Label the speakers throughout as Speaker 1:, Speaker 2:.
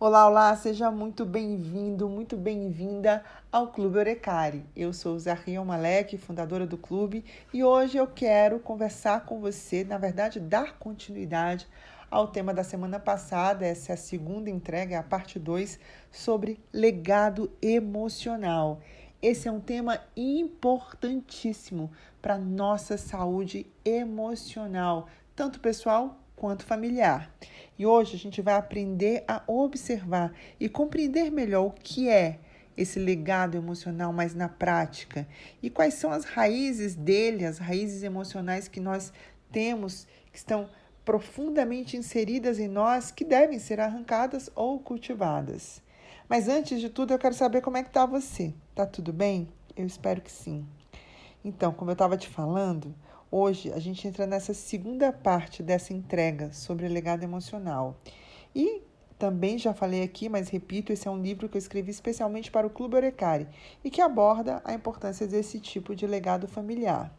Speaker 1: Olá, olá, seja muito bem-vindo, muito bem-vinda ao Clube Orecari. Eu sou Zahriel Malek, fundadora do clube, e hoje eu quero conversar com você, na verdade, dar continuidade ao tema da semana passada, essa é a segunda entrega, é a parte 2, sobre legado emocional. Esse é um tema importantíssimo para a nossa saúde emocional, tanto pessoal quanto familiar. E hoje a gente vai aprender a observar e compreender melhor o que é esse legado emocional mais na prática e quais são as raízes dele, as raízes emocionais que nós temos, que estão profundamente inseridas em nós, que devem ser arrancadas ou cultivadas. Mas antes de tudo, eu quero saber como é que está você. Tá tudo bem? Eu espero que sim. Então, como eu estava te falando, hoje a gente entra nessa segunda parte dessa entrega sobre legado emocional. E também já falei aqui, mas repito, esse é um livro que eu escrevi especialmente para o Clube Orecari e que aborda a importância desse tipo de legado familiar.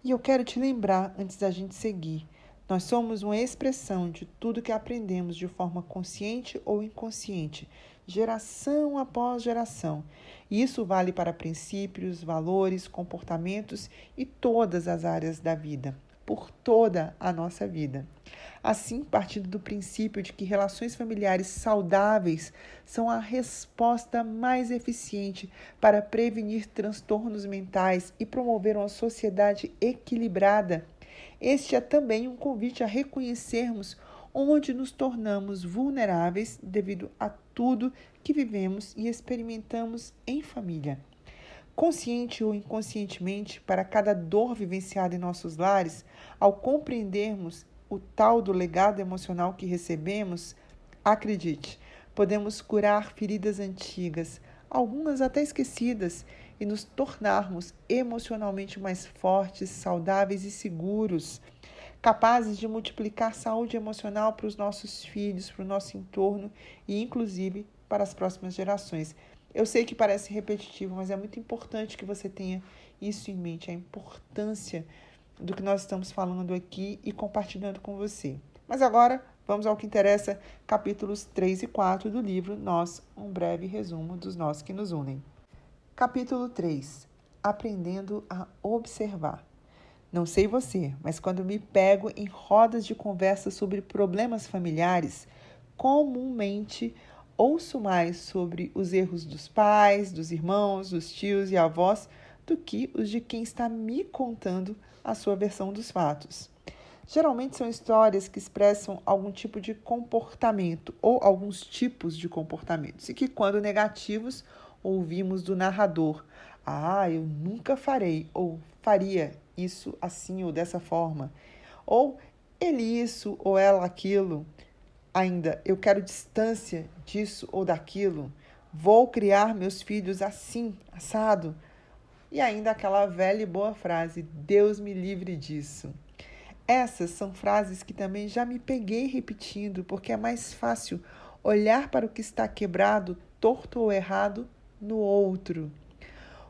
Speaker 1: E eu quero te lembrar, antes da gente seguir, nós somos uma expressão de tudo que aprendemos de forma consciente ou inconsciente, geração após geração. E isso vale para princípios, valores, comportamentos e todas as áreas da vida, por toda a nossa vida. Assim, partindo do princípio de que relações familiares saudáveis são a resposta mais eficiente para prevenir transtornos mentais e promover uma sociedade equilibrada, este é também um convite a reconhecermos onde nos tornamos vulneráveis devido a tudo que vivemos e experimentamos em família. Consciente ou inconscientemente, para cada dor vivenciada em nossos lares, ao compreendermos o tal do legado emocional que recebemos, acredite, podemos curar feridas antigas, algumas até esquecidas, e nos tornarmos emocionalmente mais fortes, saudáveis e seguros, capazes de multiplicar saúde emocional para os nossos filhos, para o nosso entorno e, inclusive, para as próximas gerações. Eu sei que parece repetitivo, mas é muito importante que você tenha isso em mente, a importância do que nós estamos falando aqui e compartilhando com você. Mas agora, vamos ao que interessa, capítulos 3 e 4 do livro Nós, um breve resumo dos nós que nos unem. Capítulo 3. Aprendendo a observar. Não sei você, mas quando me pego em rodas de conversa sobre problemas familiares, comumente ouço mais sobre os erros dos pais, dos irmãos, dos tios e avós do que os de quem está me contando a sua versão dos fatos. Geralmente são histórias que expressam algum tipo de comportamento ou alguns tipos de comportamentos e que, quando negativos, ouvimos do narrador: "Ah, eu nunca farei" ou "faria isso assim ou dessa forma", ou "ele isso ou ela aquilo". Ainda, eu quero distância disso ou daquilo. Vou criar meus filhos assim, assado. E ainda aquela velha e boa frase: Deus me livre disso. Essas são frases que também já me peguei repetindo, porque é mais fácil olhar para o que está quebrado, torto ou errado no outro.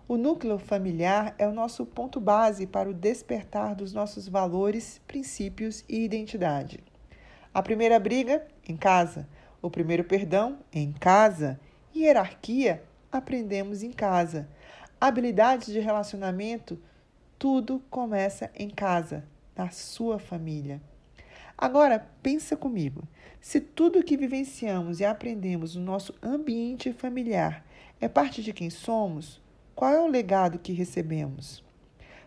Speaker 1: O núcleo familiar é o nosso ponto base para o despertar dos nossos valores, princípios e identidade. A primeira briga, em casa. O primeiro perdão, em casa. Hierarquia, aprendemos em casa. Habilidades de relacionamento, tudo começa em casa, na sua família. Agora, pensa comigo. Se tudo que vivenciamos e aprendemos no nosso ambiente familiar é parte de quem somos, qual é o legado que recebemos?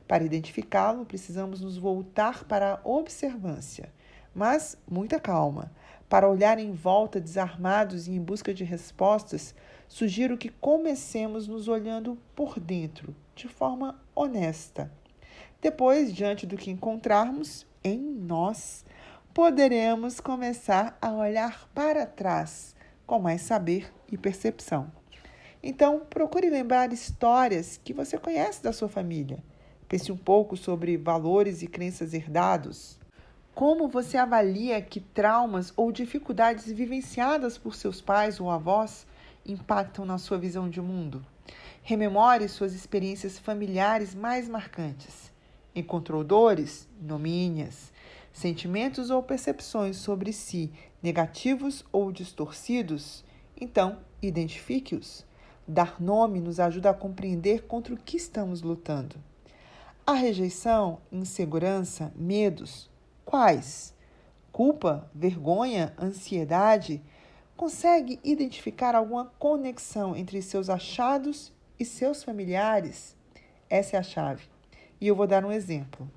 Speaker 1: Para identificá-lo, precisamos nos voltar para a observância, mas muita calma. Para olhar em volta desarmados e em busca de respostas, sugiro que comecemos nos olhando por dentro, de forma honesta. Depois, diante do que encontrarmos em nós, poderemos começar a olhar para trás com mais saber e percepção. Então, procure lembrar histórias que você conhece da sua família. Pense um pouco sobre valores e crenças herdados. Como você avalia que traumas ou dificuldades vivenciadas por seus pais ou avós impactam na sua visão de mundo? Rememore suas experiências familiares mais marcantes. Encontrou dores? Nome-as. Sentimentos ou percepções sobre si negativos ou distorcidos? Então, identifique-os. Dar nome nos ajuda a compreender contra o que estamos lutando. A rejeição, insegurança, medos. Quais? Culpa, vergonha, ansiedade? Consegue identificar alguma conexão entre seus achados e seus familiares? Essa é a chave. E eu vou dar um exemplo.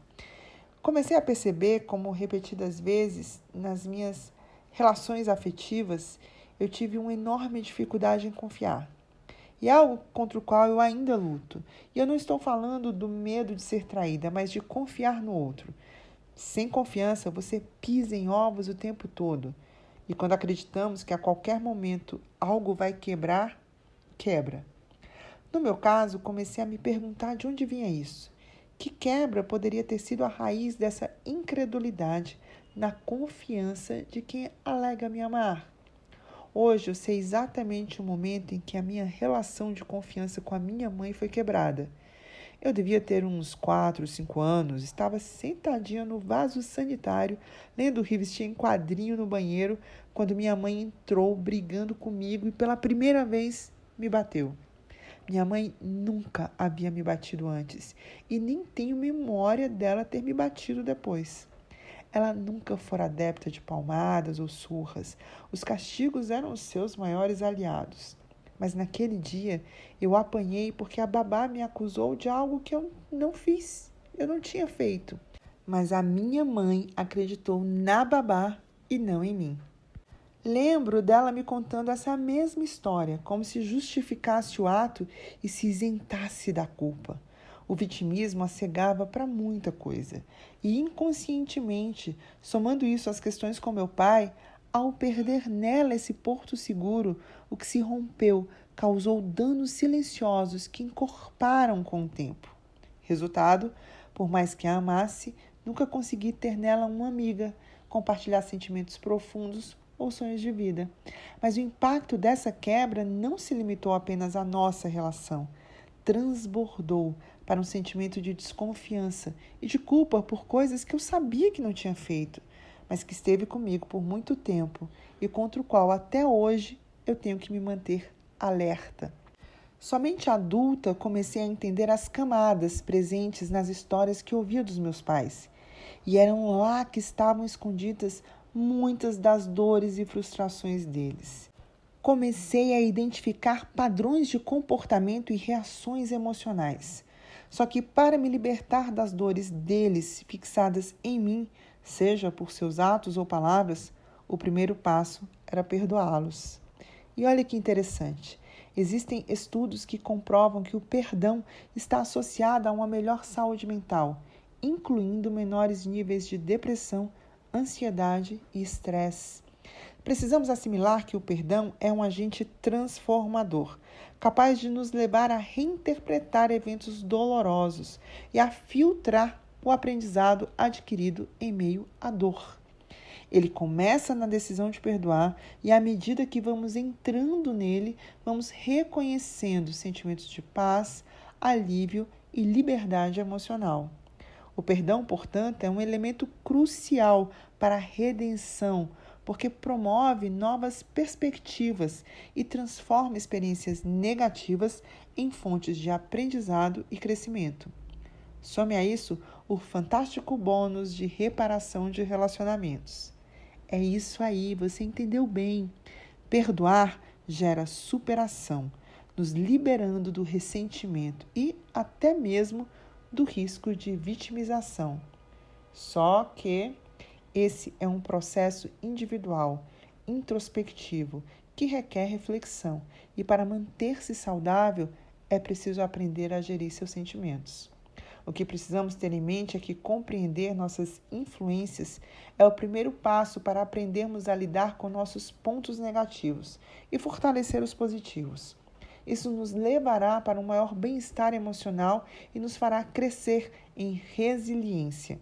Speaker 1: Comecei a perceber como repetidas vezes nas minhas relações afetivas eu tive uma enorme dificuldade em confiar. E é algo contra o qual eu ainda luto. E eu não estou falando do medo de ser traída, mas de confiar no outro. Sem confiança, você pisa em ovos o tempo todo. E quando acreditamos que a qualquer momento algo vai quebrar, quebra. No meu caso, comecei a me perguntar de onde vinha isso. Que quebra poderia ter sido a raiz dessa incredulidade na confiança de quem alega me amar? Hoje eu sei exatamente o momento em que a minha relação de confiança com a minha mãe foi quebrada. Eu devia ter uns 4, 5 anos, estava sentadinha no vaso sanitário, lendo revista em quadrinho no banheiro, quando minha mãe entrou brigando comigo e pela primeira vez me bateu. Minha mãe nunca havia me batido antes e nem tenho memória dela ter me batido depois. Ela nunca fora adepta de palmadas ou surras. Os castigos eram os seus maiores aliados. Mas naquele dia eu apanhei porque a babá me acusou de algo que eu não fiz. Eu não tinha feito. Mas a minha mãe acreditou na babá e não em mim. Lembro dela me contando essa mesma história, como se justificasse o ato e se isentasse da culpa. O vitimismo a cegava para muita coisa. E inconscientemente, somando isso às questões com meu pai, ao perder nela esse porto seguro, o que se rompeu causou danos silenciosos que encorparam com o tempo. Resultado, por mais que a amasse, nunca consegui ter nela uma amiga, compartilhar sentimentos profundos ou sonhos de vida. Mas o impacto dessa quebra não se limitou apenas à nossa relação. Transbordou para um sentimento de desconfiança e de culpa por coisas que eu sabia que não tinha feito, mas que esteve comigo por muito tempo e contra o qual até hoje eu tenho que me manter alerta. Somente adulta comecei a entender as camadas presentes nas histórias que ouvia dos meus pais. E eram lá que estavam escondidas muitas das dores e frustrações deles. Comecei a identificar padrões de comportamento e reações emocionais. Só que para me libertar das dores deles fixadas em mim, seja por seus atos ou palavras, o primeiro passo era perdoá-los. E olha que interessante, existem estudos que comprovam que o perdão está associado a uma melhor saúde mental, incluindo menores níveis de depressão, ansiedade e estresse. Precisamos assimilar que o perdão é um agente transformador, capaz de nos levar a reinterpretar eventos dolorosos e a filtrar o aprendizado adquirido em meio à dor. Ele começa na decisão de perdoar e, à medida que vamos entrando nele, vamos reconhecendo sentimentos de paz, alívio e liberdade emocional. O perdão, portanto, é um elemento crucial para a redenção, porque promove novas perspectivas e transforma experiências negativas em fontes de aprendizado e crescimento. Some a isso o fantástico bônus de reparação de relacionamentos. É isso aí, você entendeu bem. Perdoar gera superação, nos liberando do ressentimento e até mesmo do risco de vitimização. Só que esse é um processo individual, introspectivo, que requer reflexão e para manter-se saudável é preciso aprender a gerir seus sentimentos. O que precisamos ter em mente é que compreender nossas influências é o primeiro passo para aprendermos a lidar com nossos pontos negativos e fortalecer os positivos. Isso nos levará para um maior bem-estar emocional e nos fará crescer em resiliência.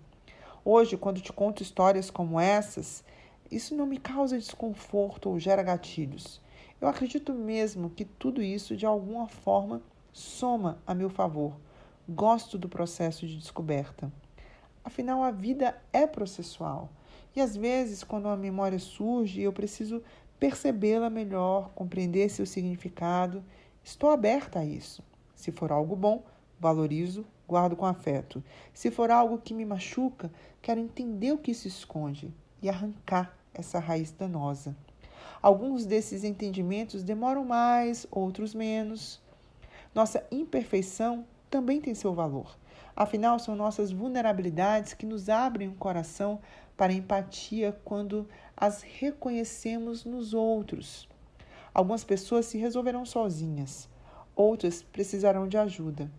Speaker 1: Hoje, quando te conto histórias como essas, isso não me causa desconforto ou gera gatilhos. Eu acredito mesmo que tudo isso, de alguma forma, soma a meu favor. Gosto do processo de descoberta. Afinal, a vida é processual. E às vezes, quando uma memória surge, eu preciso percebê-la melhor, compreender seu significado. Estou aberta a isso. Se for algo bom, valorizo, guardo com afeto. Se for algo que me machuca, quero entender o que se esconde e arrancar essa raiz danosa. Alguns desses entendimentos demoram mais, outros menos. Nossa imperfeição também tem seu valor. Afinal, são nossas vulnerabilidades que nos abrem o coração para a empatia quando as reconhecemos nos outros. Algumas pessoas se resolverão sozinhas, outras precisarão de ajuda.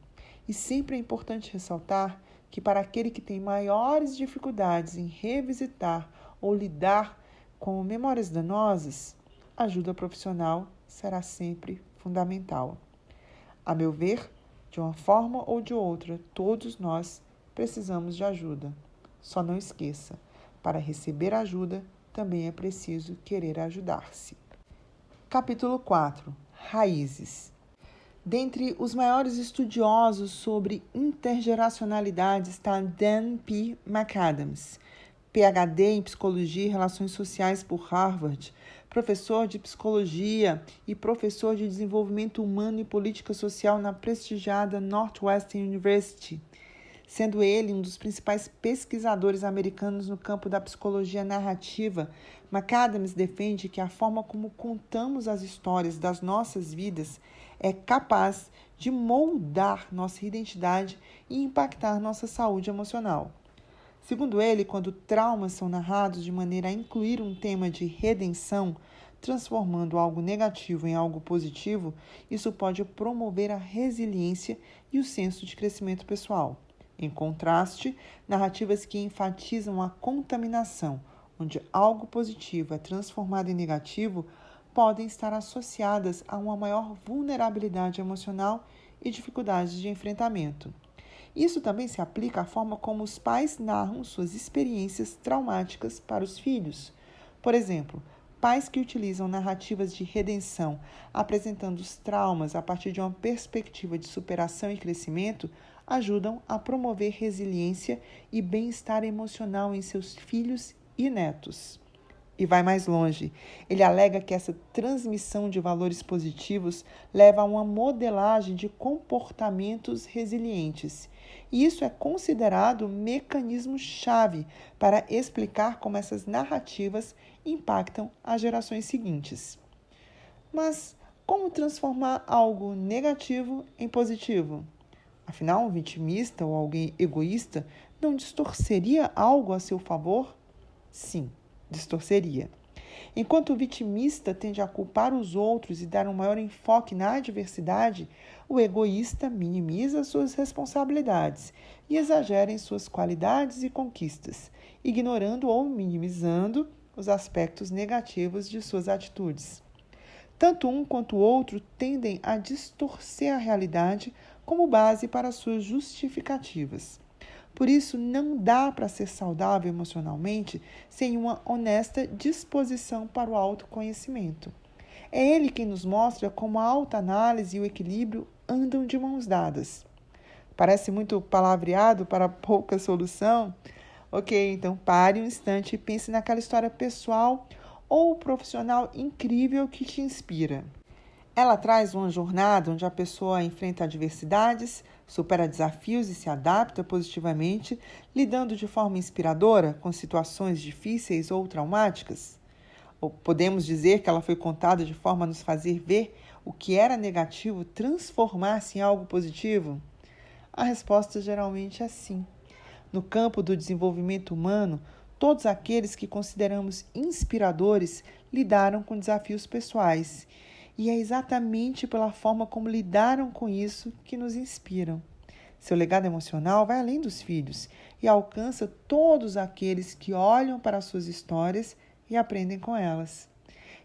Speaker 1: E sempre é importante ressaltar que para aquele que tem maiores dificuldades em revisitar ou lidar com memórias danosas, a ajuda profissional será sempre fundamental. A meu ver, de uma forma ou de outra, todos nós precisamos de ajuda. Só não esqueça, para receber ajuda, também é preciso querer ajudar-se. Capítulo 4. Raízes. Dentre os maiores estudiosos sobre intergeracionalidade está Dan P. McAdams, PhD em Psicologia e Relações Sociais por Harvard, professor de Psicologia e professor de Desenvolvimento Humano e Política Social na prestigiada Northwestern University, sendo ele um dos principais pesquisadores americanos no campo da psicologia narrativa. McAdams defende que a forma como contamos as histórias das nossas vidas é capaz de moldar nossa identidade e impactar nossa saúde emocional. Segundo ele, quando traumas são narrados de maneira a incluir um tema de redenção, transformando algo negativo em algo positivo, isso pode promover a resiliência e o senso de crescimento pessoal. Em contraste, narrativas que enfatizam a contaminação, onde algo positivo é transformado em negativo, podem estar associadas a uma maior vulnerabilidade emocional e dificuldades de enfrentamento. Isso também se aplica à forma como os pais narram suas experiências traumáticas para os filhos. Por exemplo, pais que utilizam narrativas de redenção, apresentando os traumas a partir de uma perspectiva de superação e crescimento, ajudam a promover resiliência e bem-estar emocional em seus filhos e netos. E vai mais longe. Ele alega que essa transmissão de valores positivos leva a uma modelagem de comportamentos resilientes. E isso é considerado mecanismo-chave para explicar como essas narrativas impactam as gerações seguintes. Mas como transformar algo negativo em positivo? Afinal, um vitimista ou alguém egoísta não distorceria algo a seu favor? Sim, distorceria. Enquanto o vitimista tende a culpar os outros e dar um maior enfoque na adversidade, o egoísta minimiza suas responsabilidades e exagera em suas qualidades e conquistas, ignorando ou minimizando os aspectos negativos de suas atitudes. Tanto um quanto o outro tendem a distorcer a realidade como base para suas justificativas. Por isso, não dá para ser saudável emocionalmente sem uma honesta disposição para o autoconhecimento. É ele quem nos mostra como a autoanálise e o equilíbrio andam de mãos dadas. Parece muito palavreado para pouca solução? Ok, então pare um instante e pense naquela história pessoal ou profissional incrível que te inspira. Ela traz uma jornada onde a pessoa enfrenta adversidades, supera desafios e se adapta positivamente, lidando de forma inspiradora com situações difíceis ou traumáticas? Ou podemos dizer que ela foi contada de forma a nos fazer ver o que era negativo transformar-se em algo positivo? A resposta geralmente é sim. No campo do desenvolvimento humano, todos aqueles que consideramos inspiradores lidaram com desafios pessoais. E é exatamente pela forma como lidaram com isso que nos inspiram. Seu legado emocional vai além dos filhos e alcança todos aqueles que olham para suas histórias e aprendem com elas.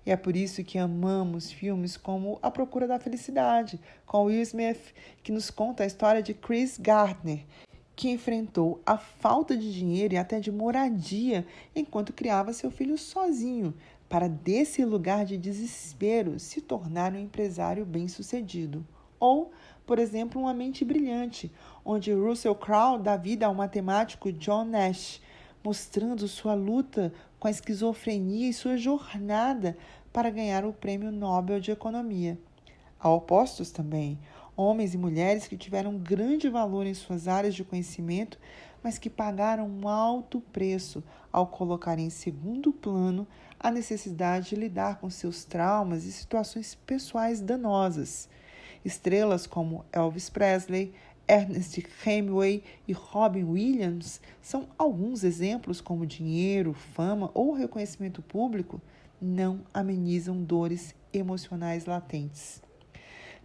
Speaker 1: E é por isso que amamos filmes como A Procura da Felicidade, com Will Smith, que nos conta a história de Chris Gardner, que enfrentou a falta de dinheiro e até de moradia enquanto criava seu filho sozinho, para desse lugar de desespero se tornar um empresário bem-sucedido. Ou, por exemplo, Uma Mente Brilhante, onde Russell Crowe dá vida ao matemático John Nash, mostrando sua luta com a esquizofrenia e sua jornada para ganhar o Prêmio Nobel de Economia. Há opostos também, homens e mulheres que tiveram grande valor em suas áreas de conhecimento, mas que pagaram um alto preço ao colocar em segundo plano a necessidade de lidar com seus traumas e situações pessoais danosas. Estrelas como Elvis Presley, Ernest Hemingway e Robin Williams são alguns exemplos como dinheiro, fama ou reconhecimento público não amenizam dores emocionais latentes.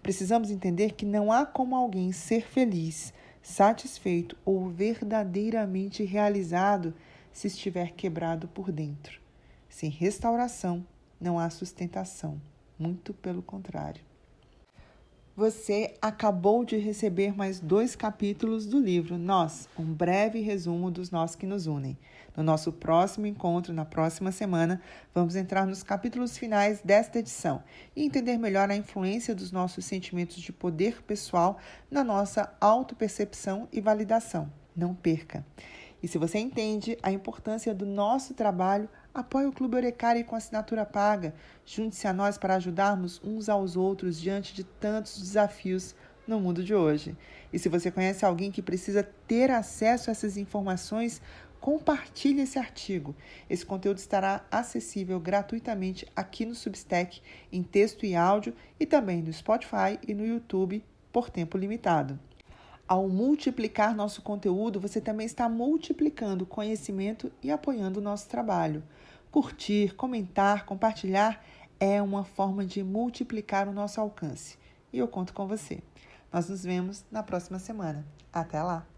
Speaker 1: Precisamos entender que não há como alguém ser feliz, satisfeito ou verdadeiramente realizado se estiver quebrado por dentro. Sem restauração, não há sustentação. Muito pelo contrário. Você acabou de receber mais 2 capítulos do livro Nós, um breve resumo dos nós que nos unem. No nosso próximo encontro, na próxima semana, vamos entrar nos capítulos finais desta edição e entender melhor a influência dos nossos sentimentos de poder pessoal na nossa autopercepção e validação. Não perca! E se você entende a importância do nosso trabalho, apoie o Clube Eurecari com assinatura paga. Junte-se a nós para ajudarmos uns aos outros diante de tantos desafios no mundo de hoje. E se você conhece alguém que precisa ter acesso a essas informações, compartilhe esse artigo. Esse conteúdo estará acessível gratuitamente aqui no Substack, em texto e áudio, e também no Spotify e no YouTube por tempo limitado. Ao multiplicar nosso conteúdo, você também está multiplicando conhecimento e apoiando o nosso trabalho. Curtir, comentar, compartilhar é uma forma de multiplicar o nosso alcance. E eu conto com você. Nós nos vemos na próxima semana. Até lá!